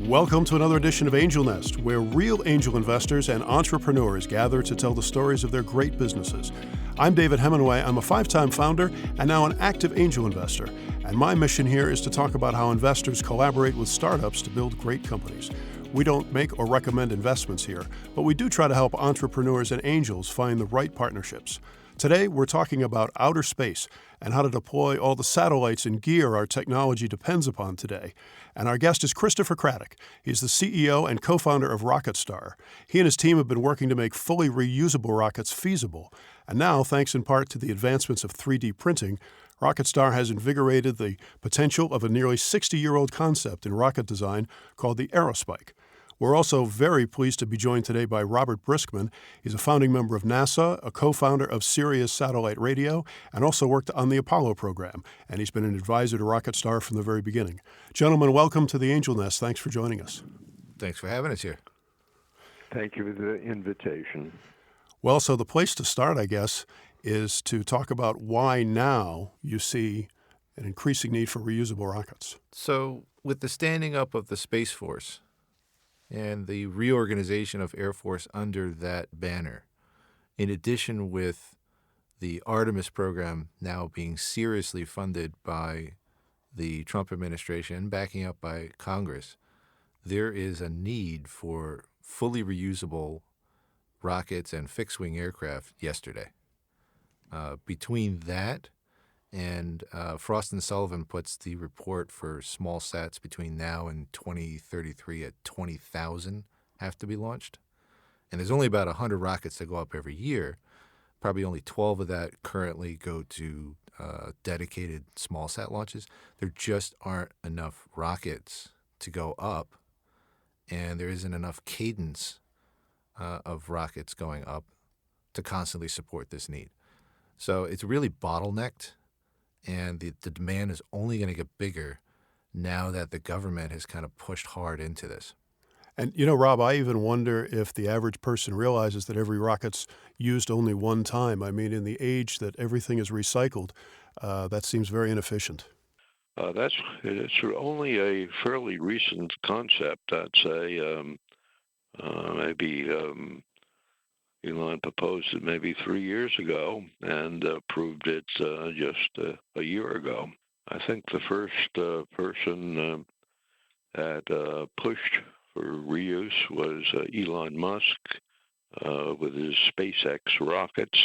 Welcome to another edition of Angel Nest, where real angel investors and entrepreneurs gather to tell the stories of their great businesses. I'm David Hemingway. I'm a 5-time founder and now an active angel investor. And my mission here is to talk about how investors collaborate with startups to build great companies. We don't make or recommend investments here, but we do try to help entrepreneurs and angels find the right partnerships. Today, we're talking about outer space and how to deploy all the satellites and gear our technology depends upon today. And our guest is Christopher Craddock. He's the CEO and co-founder of RocketStar. He and his team have been working to make fully reusable rockets feasible. And now, thanks in part to the advancements of 3D printing, RocketStar has invigorated the potential of a nearly 60-year-old concept in rocket design called the aero. We're also very pleased to be joined today by Robert Briskman. He's a founding member of NASA, a co-founder of Sirius Satellite Radio, and also worked on the Apollo program. And he's been an advisor to RocketStar from the very beginning. Gentlemen, welcome to the Angel Nest. Thanks for joining us. Thanks for having us here. Thank you for the invitation. Well, so the place to start, I guess, is to talk about why now you see an increasing need for reusable rockets. So with the standing up of the Space Force and the reorganization of Air Force under that banner, in addition with the Artemis program now being seriously funded by the Trump administration and backing up by Congress, there is a need for fully reusable rockets and fixed-wing aircraft yesterday. Between that and Frost & Sullivan puts the report for small sats between now and 2033 at 20,000 have to be launched. And there's only about 100 rockets that go up every year. Probably only 12 of that currently go to dedicated small sat launches. There just aren't enough rockets to go up, and there isn't enough cadence of rockets going up to constantly support this need. So it's really bottlenecked. And the demand is only going to get bigger now that the government has kind of pushed hard into this. And, you know, Rob, I even wonder if the average person realizes that every rocket's used only one time. I mean, in the age that everything is recycled, that seems very inefficient. It's only a fairly recent concept. I'd say maybe Elon proposed it maybe 3 years ago and proved it just a year ago. I think the first person that pushed for reuse was Elon Musk with his SpaceX rockets.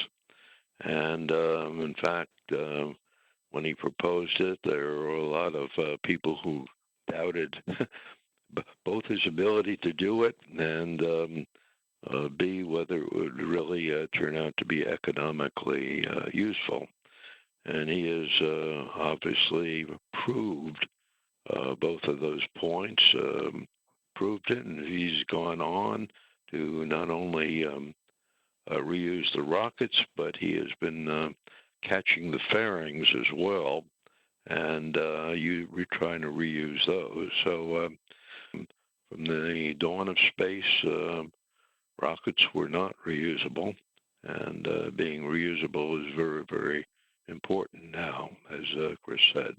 And in fact, when he proposed it, there were a lot of people who doubted both his ability to do it and B, whether it would really turn out to be economically useful. And he has obviously proved both of those points, proved it, and he's gone on to not only reuse the rockets, but he has been catching the fairings as well, and we're trying to reuse those. So from the dawn of space, rockets were not reusable, and being reusable is very, very important now, as Chris said.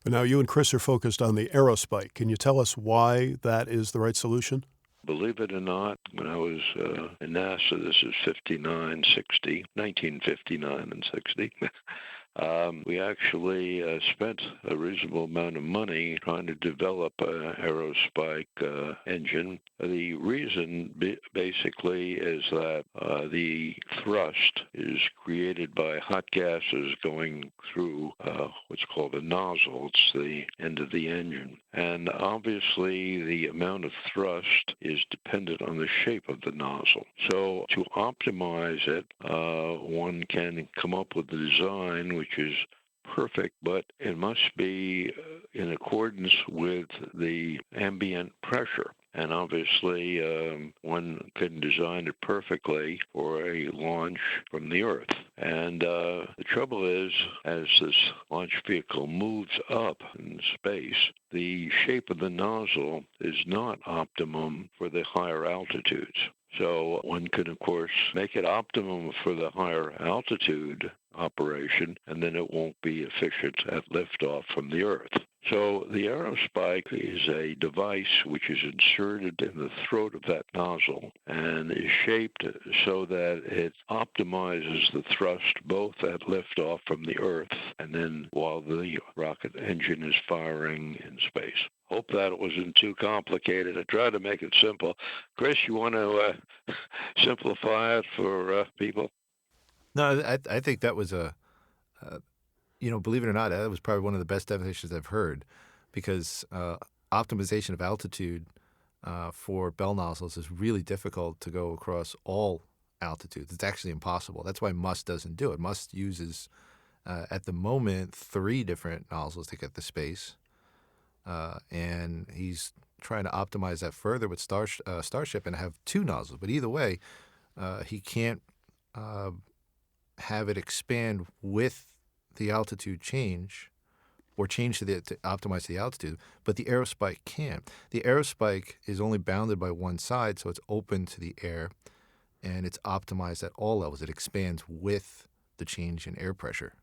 But now you and Chris are focused on the aero. Can you tell us why that is the right solution? Believe it or not, when I was in NASA, this is 1959 and 60, we actually spent a reasonable amount of money trying to develop an aerospike engine. The reason basically is that the thrust is created by hot gases going through what's called a nozzle. It's the end of the engine. And obviously the amount of thrust is dependent on the shape of the nozzle. So to optimize it, one can come up with a design which is perfect, but it must be in accordance with the ambient pressure. And obviously, one can design it perfectly for a launch from the Earth. And the trouble is, as this launch vehicle moves up in space, the shape of the nozzle is not optimum for the higher altitudes. So one could, of course, make it optimum for the higher altitude operation, and then it won't be efficient at liftoff from the Earth. So the aerospike is a device which is inserted in the throat of that nozzle and is shaped so that it optimizes the thrust both at liftoff from the Earth and then while the rocket engine is firing in space. Hope that wasn't too complicated. I tried to make it simple. Chris, you want to simplify it for people? No, I think that was believe it or not, that was probably one of the best definitions I've heard, because optimization of altitude for bell nozzles is really difficult to go across all altitudes. It's actually impossible. That's why Musk doesn't do it. Musk uses, at the moment, 3 different nozzles to get the space, and he's trying to optimize that further with Starship and have 2 nozzles. But either way, he can't have it expand with the altitude change or change to optimize the altitude, but the aerospike can. The aerospike is only bounded by one side, so it's open to the air, and it's optimized at all levels. It expands with the change in air pressure.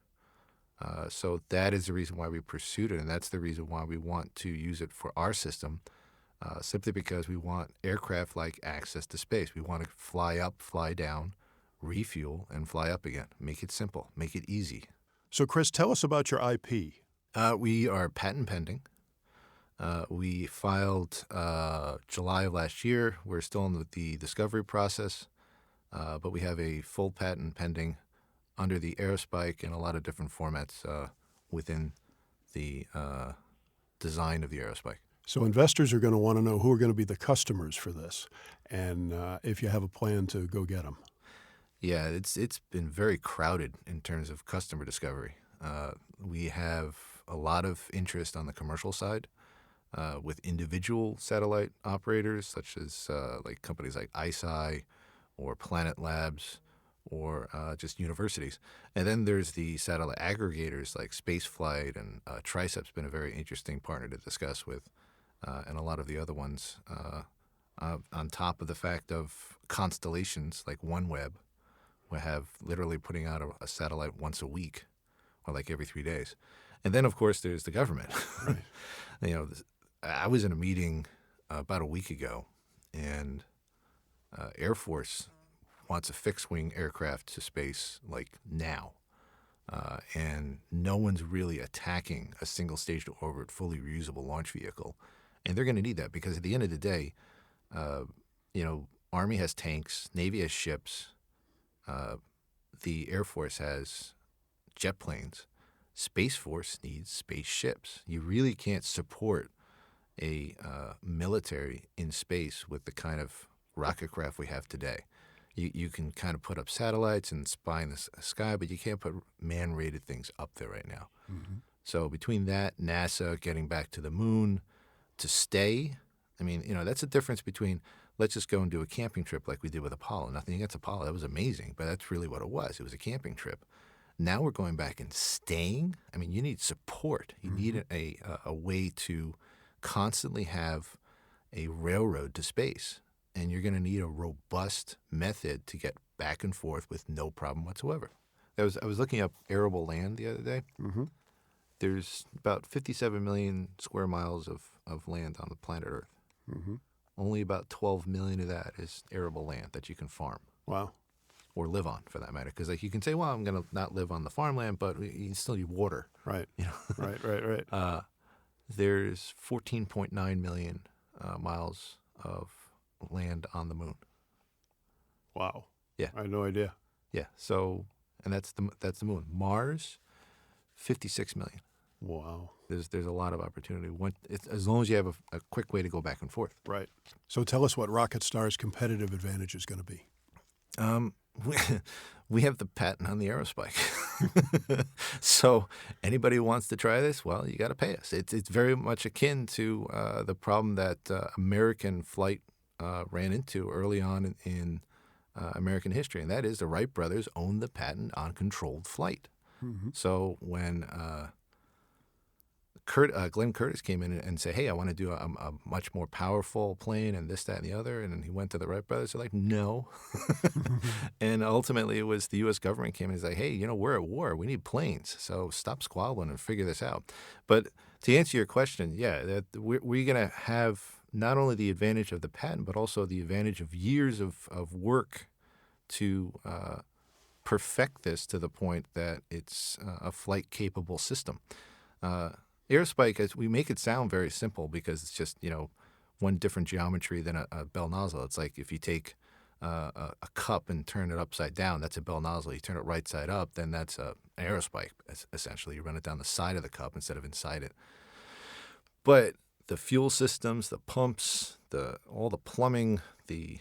So that is the reason why we pursued it, and that's the reason why we want to use it for our system, simply because we want aircraft-like access to space. We want to fly up, fly down, refuel, and fly up again. Make it simple. Make it easy. So, Chris, tell us about your IP. We are patent pending. We filed July of last year. We're still in the discovery process, but we have a full patent pending under the aerospike in a lot of different formats within the design of the aerospike. So investors are going to want to know who are going to be the customers for this, and if you have a plan to go get them. Yeah, it's been very crowded in terms of customer discovery. We have a lot of interest on the commercial side with individual satellite operators, such as like companies like ICEYE or Planet Labs or just universities. And then there's the satellite aggregators like Spaceflight, and Tricep's been a very interesting partner to discuss with, and a lot of the other ones, on top of the fact of constellations like OneWeb, we have literally putting out a satellite once a week or like every 3 days. And then, of course, there's the government. Right. I was in a meeting about a week ago, and Air Force wants a fixed-wing aircraft to space like now. And no one's really attacking a single-stage-to-orbit, fully reusable launch vehicle. And they're going to need that because at the end of the day, Army has tanks, Navy has ships, the Air Force has jet planes. Space Force needs spaceships. You really can't support a military in space with the kind of rocket craft we have today. You can kind of put up satellites and spy in the sky, but you can't put man-rated things up there right now. Mm-hmm. So between that, NASA getting back to the moon to stay, that's the difference between let's just go and do a camping trip like we did with Apollo. Nothing against Apollo. That was amazing, but that's really what it was. It was a camping trip. Now we're going back and staying. You need support. You need a way to constantly have a railroad to space, and you're going to need a robust method to get back and forth with no problem whatsoever. I was looking up arable land the other day. Mm-hmm. There's about 57 million square miles of land on the planet Earth. Mm-hmm. Only about 12 million of that is arable land that you can farm. Wow. Or live on, for that matter. Because you can say, well, I'm going to not live on the farmland, but you still need water. Right. Right. There's 14.9 million miles of land on the moon. Wow. Yeah. I had no idea. Yeah. So, and that's the moon. Mars, 56 million. Wow. There's a lot of opportunity. As long as you have a quick way to go back and forth. Right. So tell us what RocketStar's competitive advantage is going to be. We have the patent on the aerospike. So anybody who wants to try this, well, you got to pay us. It's very much akin to the problem that American flight ran into early on in American history, and that is the Wright brothers owned the patent on controlled flight. Mm-hmm. So when Glenn Curtis came in and said, hey, I want to do a much more powerful plane and this, that, and the other. And then he went to the Wright brothers. They're like, no. And ultimately, it was the U.S. government came in and said, hey, we're at war. We need planes. So stop squabbling and figure this out. But to answer your question, yeah, that we're going to have not only the advantage of the patent, but also the advantage of years of work to perfect this to the point that it's a flight-capable system. Aerospike, as we make it sound very simple because it's just, one different geometry than a bell nozzle. It's like if you take a cup and turn it upside down, that's a bell nozzle. You turn it right side up, then that's an aerospike, essentially. You run it down the side of the cup instead of inside it. But the fuel systems, the pumps, all the plumbing, the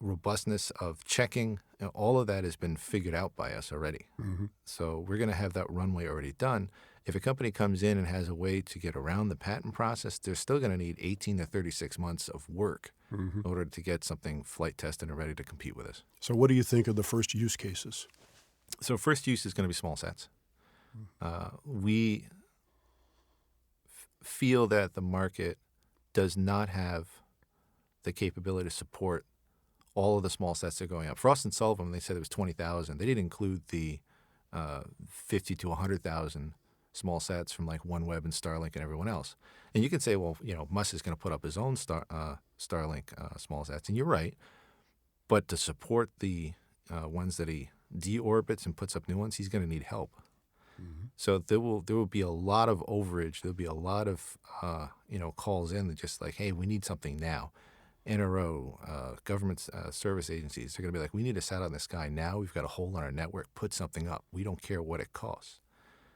robustness of checking, all of that has been figured out by us already. Mm-hmm. So we're going to have that runway already done. If a company comes in and has a way to get around the patent process, they're still going to need 18 to 36 months of work in order to get something flight tested and ready to compete with us. So what do you think of the first use cases? So first use is going to be small sats. We feel that the market does not have the capability to support all of the small sats that are going up. Frost & Sullivan, they said it was 20,000. They didn't include the 50 to 100,000 small sats from like OneWeb and Starlink and everyone else. And you can say, well, Musk is going to put up his own Starlink small sats, and you're right. But to support the ones that he deorbits and puts up new ones, he's going to need help. Mm-hmm. So there will be a lot of overage. There'll be a lot of calls in that just like, hey, we need something now. NRO, government service agencies, they're going to be like, we need a sat in the sky now. We've got a hole in our network. Put something up. We don't care what it costs.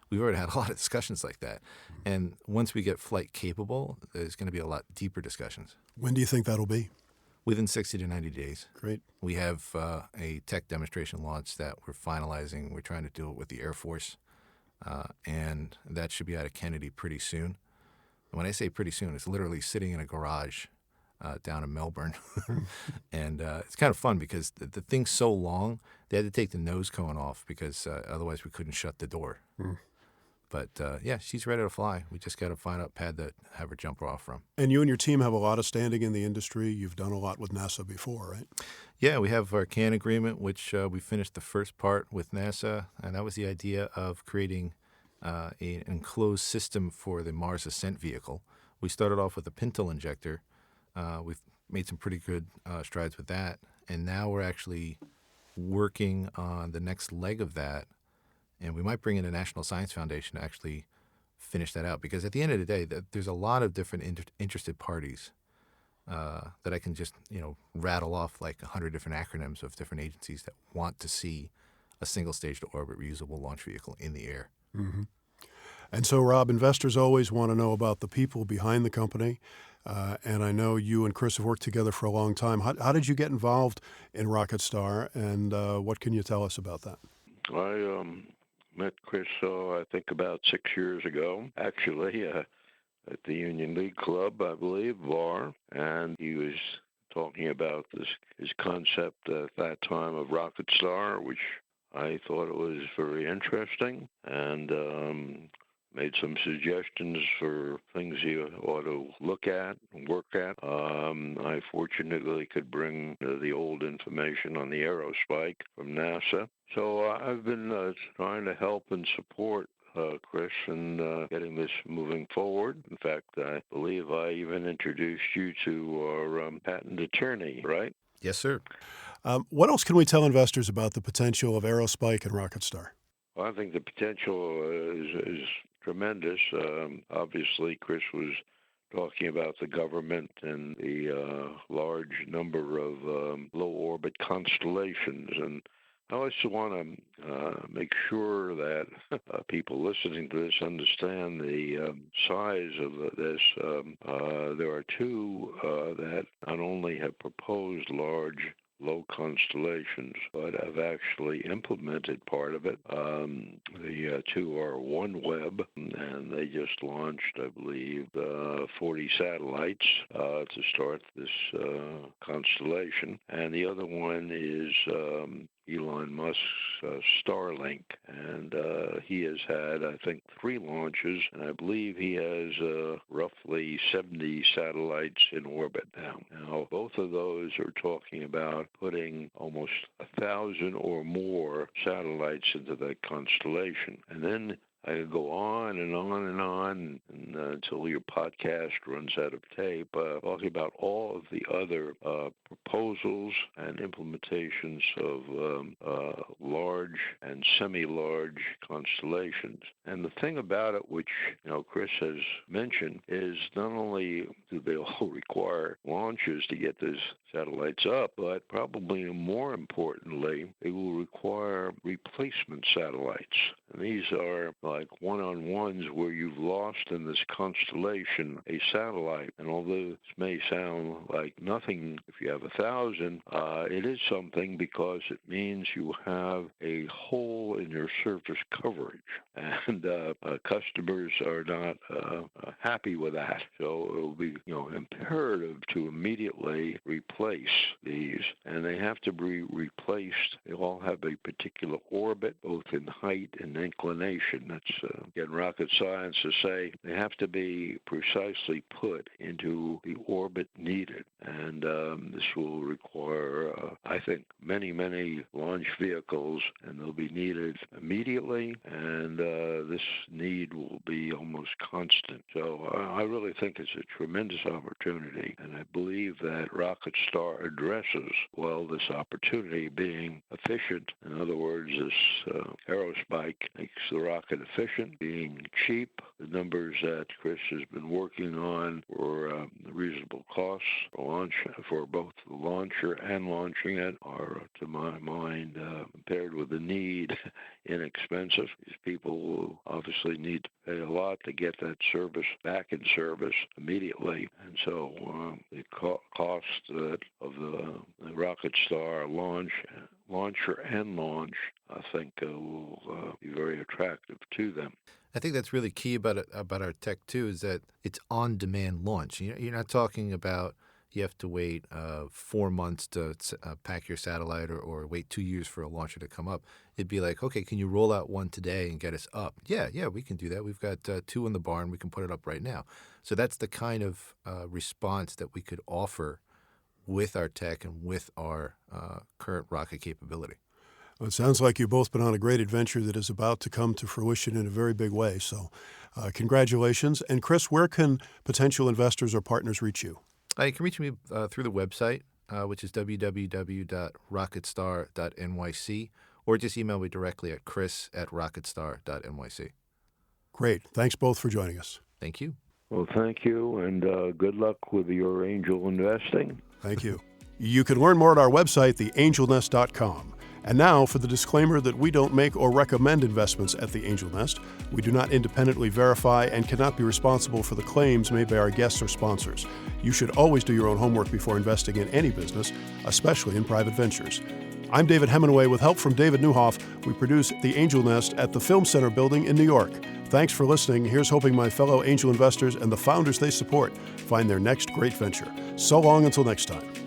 We've already had a lot of discussions like that. And once we get flight capable, there's going to be a lot deeper discussions. When do you think that'll be? Within 60 to 90 days. Great. We have a tech demonstration launch that we're finalizing. We're trying to do it with the Air Force. And that should be out of Kennedy pretty soon. And when I say pretty soon, it's literally sitting in a garage down in Melbourne. And it's kind of fun because the thing's so long, they had to take the nose cone off because otherwise we couldn't shut the door. But yeah, she's ready to fly. We just got to find a pad that have her jump off from. And you and your team have a lot of standing in the industry. You've done a lot with NASA before, right? Yeah, we have our CAN agreement, which we finished the first part with NASA, and that was the idea of creating an enclosed system for the Mars ascent vehicle. We started off with a pintle injector. We've made some pretty good strides with that, and now we're actually working on the next leg of that. And we might bring in a National Science Foundation to actually finish that out. Because at the end of the day, there's a lot of different interested parties that I can just, rattle off like 100 different acronyms of different agencies that want to see a single-stage-to-orbit reusable launch vehicle in the air. Mm-hmm. And so, Rob, investors always want to know about the people behind the company. And I know you and Chris have worked together for a long time. How did you get involved in RocketStar, and what can you tell us about that? I met Chris, I think about 6 years ago, actually, at the Union League Club, I believe, bar, and he was talking about his concept at that time of RocketStar, which I thought it was very interesting, and made some suggestions for things you ought to look at and work at. I fortunately could bring the old information on the aerospike from NASA. So I've been trying to help and support Chris in getting this moving forward. In fact, I believe I even introduced you to our patent attorney, right? Yes, sir. What else can we tell investors about the potential of aerospike and RocketStar? Well, I think the potential is tremendous. Obviously, Chris was talking about the government and the large number of low-orbit constellations. And I also want to make sure that people listening to this understand the size of this. There are two that not only have proposed large low constellations, but have actually implemented part of it. The two are OneWeb, and they just launched, I believe, 40 satellites to start this constellation. And the other one is Elon Musk's Starlink, and he has had, I think, 3 launches, and I believe he has roughly 70 satellites in orbit now. Now, both of those are talking about putting almost 1,000 or more satellites into that constellation, and then I could go on and on and on until your podcast runs out of tape, talking about all of the other proposals and implementations of large and semi-large constellations. And the thing about it, which Chris has mentioned, is not only do they all require launches to get those satellites up, but probably more importantly, they will require replacement satellites. And these are like one-on-ones where you've lost in this constellation a satellite. And although this may sound like nothing if you have 1,000, it is something because it means you have a hole in your surface coverage. And customers are not happy with that. So it will be imperative to immediately replace these. And they have to be replaced. They all have a particular orbit, both in height and inclination. That's, again, rocket science to say they have to be precisely put into the orbit needed. And this will require, I think, many, many launch vehicles, and they'll be needed immediately, and this need will be almost constant. So I really think it's a tremendous opportunity, and I believe that RocketStar addresses, well, this opportunity being efficient. In other words, this aerospike makes the rocket efficient, being cheap. The numbers that Chris has been working on for reasonable costs for both the launcher and launching it are, to my mind, compared with the need, inexpensive. These people will obviously need to pay a lot to get that service back in service immediately. And so the cost of the RocketStar launcher and launch, I think, will be very attractive to them. I think that's really key about our tech too, is that it's on-demand launch. You're not talking about you have to wait 4 months to pack your satellite or wait 2 years for a launcher to come up. It'd be like, okay, can you roll out one today and get us up? Yeah, we can do that. We've got 2 in the barn. We can put it up right now. So that's the kind of response that we could offer with our tech and with our current rocket capability. Well, it sounds like you've both been on a great adventure that is about to come to fruition in a very big way. So congratulations. And Chris, where can potential investors or partners reach you? You can reach me through the website, which is www.rocketstar.nyc, or just email me directly at chris@rocketstar.nyc. Great. Thanks both for joining us. Thank you. Well, thank you, and good luck with your angel investing. Thank you. You can learn more at our website, theangelnest.com. And now for the disclaimer that we don't make or recommend investments at the Angel Nest. We do not independently verify and cannot be responsible for the claims made by our guests or sponsors. You should always do your own homework before investing in any business, especially in private ventures. I'm David Hemingway with help from David Newhoff. We produce The Angel Nest at the Film Center building in New York. Thanks for listening. Here's hoping my fellow angel investors and the founders they support find their next great venture. So long until next time.